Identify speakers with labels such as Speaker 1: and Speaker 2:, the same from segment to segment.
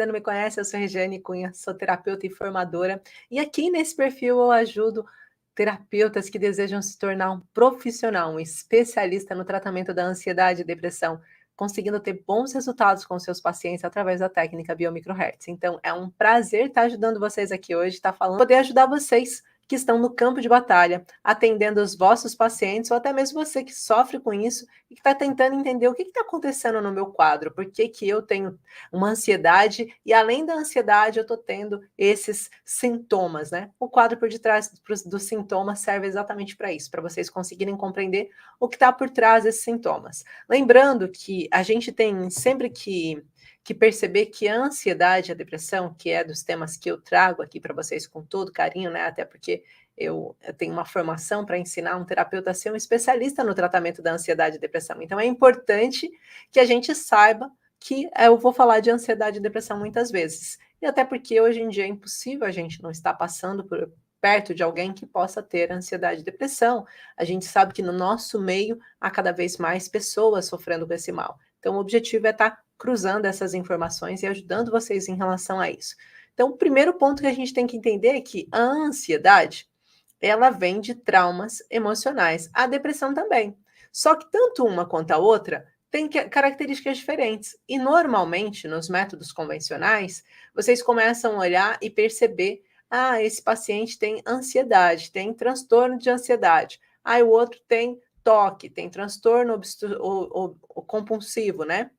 Speaker 1: ainda não me conhece, eu sou Regiane Cunha, sou terapeuta e formadora. E aqui nesse perfil eu ajudo terapeutas que desejam se tornar um profissional, um especialista no tratamento da ansiedade e depressão, conseguindo ter bons resultados com seus pacientes através da técnica Biomicrohertz. Então, é um prazer estar ajudando vocês aqui hoje, estar falando, poder ajudar vocês que estão no campo de batalha, atendendo os vossos pacientes, ou até mesmo você que sofre com isso e que está tentando entender o que está acontecendo no meu quadro, por que eu tenho uma ansiedade e além da ansiedade eu estou tendo esses sintomas, né? O quadro por detrás dos sintomas serve exatamente para isso, para vocês conseguirem compreender o que está por trás desses sintomas. Lembrando que a gente tem sempre que perceber que a ansiedade e a depressão, que é dos temas que eu trago aqui para vocês com todo carinho, né? Até porque eu tenho uma formação para ensinar um terapeuta a ser um especialista no tratamento da ansiedade e depressão. Então é importante que a gente saiba que eu vou falar de ansiedade e depressão muitas vezes. E até porque hoje em dia é impossível a gente não estar passando perto de alguém que possa ter ansiedade e depressão. A gente sabe que no nosso meio há cada vez mais pessoas sofrendo com esse mal. Então, o objetivo é estar cruzando essas informações e ajudando vocês em relação a isso. Então, o primeiro ponto que a gente tem que entender é que a ansiedade, ela vem de traumas emocionais. A depressão também. Só que tanto uma quanto a outra têm características diferentes. E normalmente, nos métodos convencionais, vocês começam a olhar e perceber: ah, esse paciente tem ansiedade, tem transtorno de ansiedade. Ah, o outro tem TOC, tem transtorno compulsivo, né?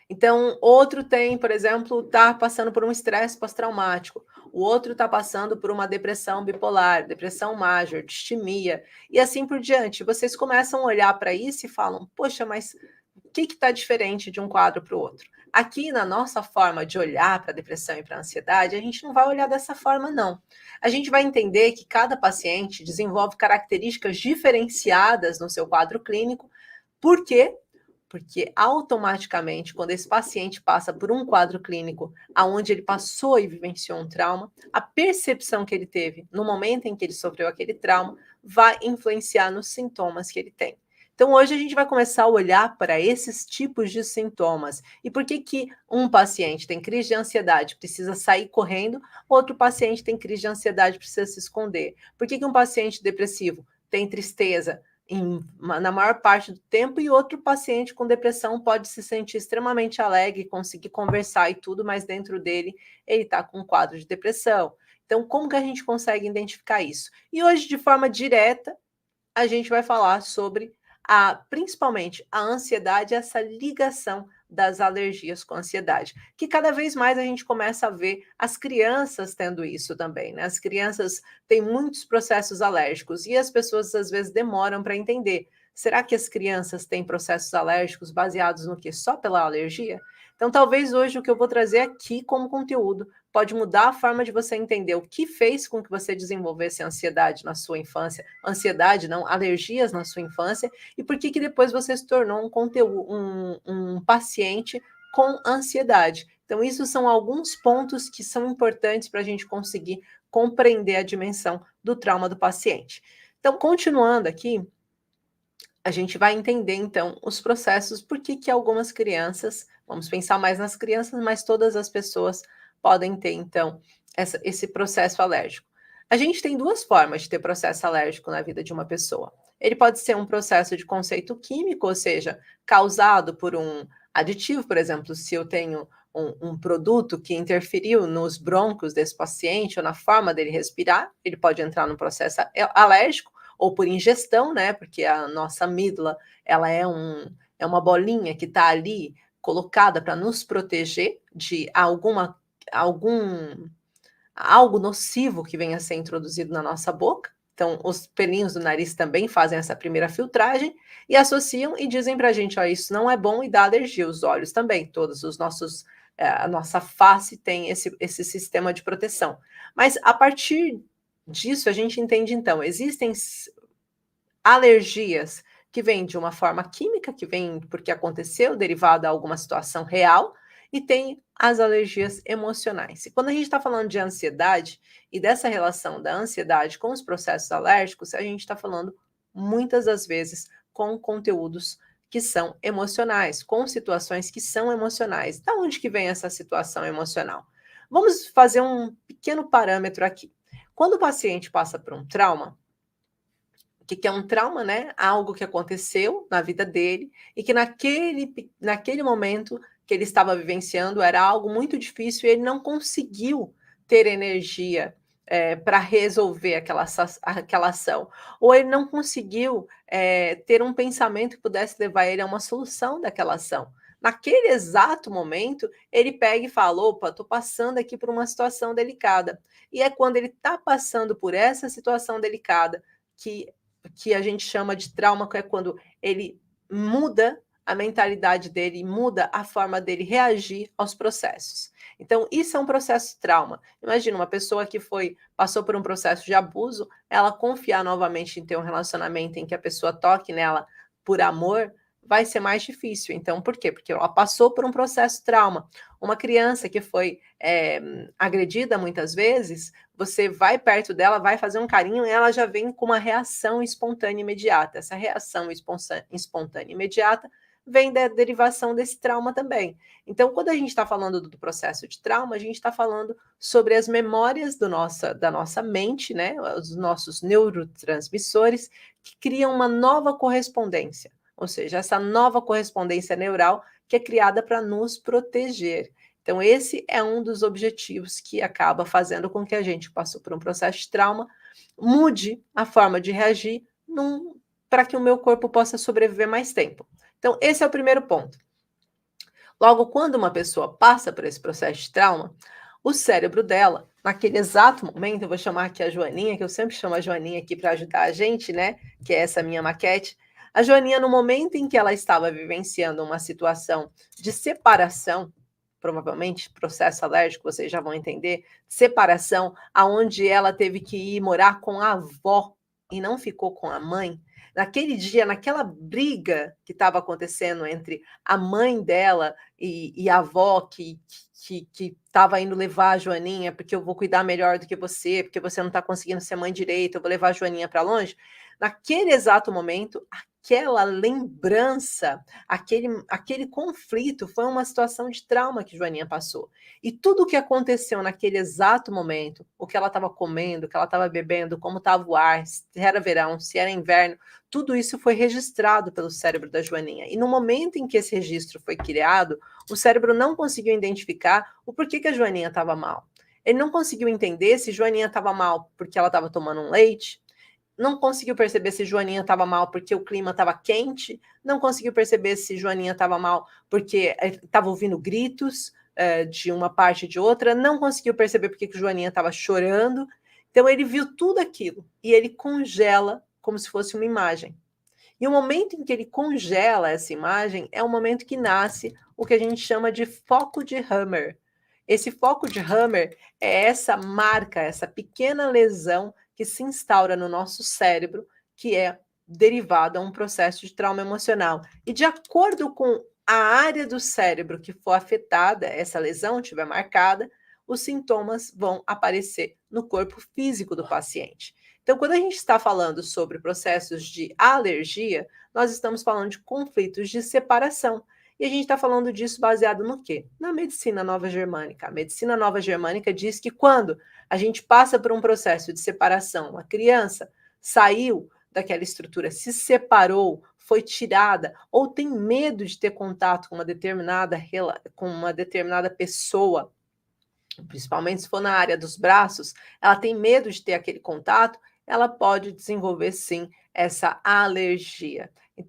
Speaker 1: Então, outro tem, por exemplo, está passando por um estresse pós-traumático. O outro está passando por uma depressão bipolar, depressão major, distimia, e assim por diante. Vocês começam a olhar para isso e falam: poxa, mas o que está diferente de um quadro para o outro? Aqui, na nossa forma de olhar para a depressão e para a ansiedade, a gente não vai olhar dessa forma, não. A gente vai entender que cada paciente desenvolve características diferenciadas no seu quadro clínico. Por quê? Porque automaticamente, quando esse paciente passa por um quadro clínico onde ele passou e vivenciou um trauma, a percepção que ele teve no momento em que ele sofreu aquele trauma vai influenciar nos sintomas que ele tem. Então, hoje a gente vai começar a olhar para esses tipos de sintomas. E por que um paciente tem crise de ansiedade, precisa sair correndo, outro paciente tem crise de ansiedade, precisa se esconder? Por que um paciente depressivo tem tristeza na maior parte do tempo, e outro paciente com depressão pode se sentir extremamente alegre, conseguir conversar e tudo, mas dentro dele ele está com um quadro de depressão. Então, como que a gente consegue identificar isso? E hoje, de forma direta, a gente vai falar sobre principalmente a ansiedade, essa ligação das alergias com a ansiedade, que cada vez mais a gente começa a ver as crianças tendo isso também, né? As crianças têm muitos processos alérgicos e as pessoas às vezes demoram para entender. Será que as crianças têm processos alérgicos baseados no quê? Só pela alergia? Então, talvez hoje o que eu vou trazer aqui como conteúdo pode mudar a forma de você entender o que fez com que você desenvolvesse ansiedade na sua infância, ansiedade não, alergias na sua infância, e por que depois você se tornou um paciente com ansiedade. Então, isso são alguns pontos que são importantes para a gente conseguir compreender a dimensão do trauma do paciente. Então, continuando aqui, a gente vai entender, então, os processos, por que algumas crianças, vamos pensar mais nas crianças, mas todas as pessoas podem ter, então, esse processo alérgico. A gente tem duas formas de ter processo alérgico na vida de uma pessoa. Ele pode ser um processo de conceito químico, ou seja, causado por um aditivo, por exemplo, se eu tenho um produto que interferiu nos brônquios desse paciente ou na forma dele respirar, ele pode entrar no processo alérgico, ou por ingestão, né? Porque a nossa amígdala, ela é uma bolinha que está ali colocada para nos proteger de algo nocivo que venha a ser introduzido na nossa boca. Então, os pelinhos do nariz também fazem essa primeira filtragem e associam e dizem para a gente: ó, isso não é bom, e dá alergia. Os olhos também, todos os nossos, a nossa face tem esse sistema de proteção. Mas a partir disso, a gente entende, então, existem alergias que vêm de uma forma química, que vem porque aconteceu, derivado a alguma situação real, e tem as alergias emocionais. E quando a gente está falando de ansiedade e dessa relação da ansiedade com os processos alérgicos, a gente está falando muitas das vezes com conteúdos que são emocionais, com situações que são emocionais. Da onde que vem essa situação emocional? Vamos fazer um pequeno parâmetro aqui. Quando o paciente passa por um trauma, o que é um trauma, né? Algo que aconteceu na vida dele e que naquele momento que ele estava vivenciando era algo muito difícil e ele não conseguiu ter energia para resolver aquela ação. Ou ele não conseguiu ter um pensamento que pudesse levar ele a uma solução daquela ação. Naquele exato momento, ele pega e fala: opa, estou passando aqui por uma situação delicada. E é quando ele está passando por essa situação delicada que a gente chama de trauma, que é quando ele muda a mentalidade dele, muda a forma dele reagir aos processos. Então, isso é um processo trauma. Imagina uma pessoa que passou por um processo de abuso, ela confiar novamente em ter um relacionamento em que a pessoa toque nela por amor, vai ser mais difícil. Então, por quê? Porque ela passou por um processo trauma. Uma criança que foi agredida muitas vezes, você vai perto dela, vai fazer um carinho e ela já vem com uma reação espontânea imediata. Essa reação espontânea imediata vem da derivação desse trauma também. Então, quando a gente está falando do processo de trauma, a gente está falando sobre as memórias da nossa mente, né? Os nossos neurotransmissores, que criam uma nova correspondência. Ou seja, essa nova correspondência neural que é criada para nos proteger. Então, esse é um dos objetivos que acaba fazendo com que a gente que passou por um processo de trauma mude a forma de reagir para que o meu corpo possa sobreviver mais tempo. Então, esse é o primeiro ponto. Logo, quando uma pessoa passa por esse processo de trauma, o cérebro dela, naquele exato momento, eu vou chamar aqui a Joaninha, que eu sempre chamo a Joaninha aqui para ajudar a gente, né? Que é essa minha maquete. A Joaninha, no momento em que ela estava vivenciando uma situação de separação, provavelmente processo alérgico, vocês já vão entender, separação, aonde ela teve que ir morar com a avó e não ficou com a mãe. Naquele dia, naquela briga que estava acontecendo entre a mãe dela e a avó que estava indo levar a Joaninha, porque eu vou cuidar melhor do que você, porque você não está conseguindo ser mãe direito, eu vou levar a Joaninha para longe. Naquele exato momento, aquela lembrança, aquele conflito, foi uma situação de trauma que Joaninha passou. E tudo o que aconteceu naquele exato momento, o que ela estava comendo, o que ela estava bebendo, como estava o ar, se era verão, se era inverno, tudo isso foi registrado pelo cérebro da Joaninha. E no momento em que esse registro foi criado, o cérebro não conseguiu identificar o porquê que a Joaninha estava mal. Ele não conseguiu entender se Joaninha estava mal porque ela estava tomando um leite, não conseguiu perceber se Joaninha estava mal porque o clima estava quente, não conseguiu perceber se Joaninha estava mal porque estava ouvindo gritos de uma parte e de outra, não conseguiu perceber porque que Joaninha estava chorando. Então ele viu tudo aquilo e ele congela como se fosse uma imagem. E o momento em que ele congela essa imagem é o momento que nasce o que a gente chama de foco de Hammer. Esse foco de Hammer é essa marca, essa pequena lesão que se instaura no nosso cérebro, que é derivado a um processo de trauma emocional. E de acordo com a área do cérebro que for afetada, essa lesão estiver marcada, os sintomas vão aparecer no corpo físico do paciente. Então, quando a gente está falando sobre processos de alergia, nós estamos falando de conflitos de separação. E a gente está falando disso baseado no quê? Na medicina nova germânica. A medicina nova germânica diz que quando a gente passa por um processo de separação, a criança saiu daquela estrutura, se separou, foi tirada, ou tem medo de ter contato com uma determinada pessoa, principalmente se for na área dos braços, ela tem medo de ter aquele contato, ela pode desenvolver sim essa alergia. Então,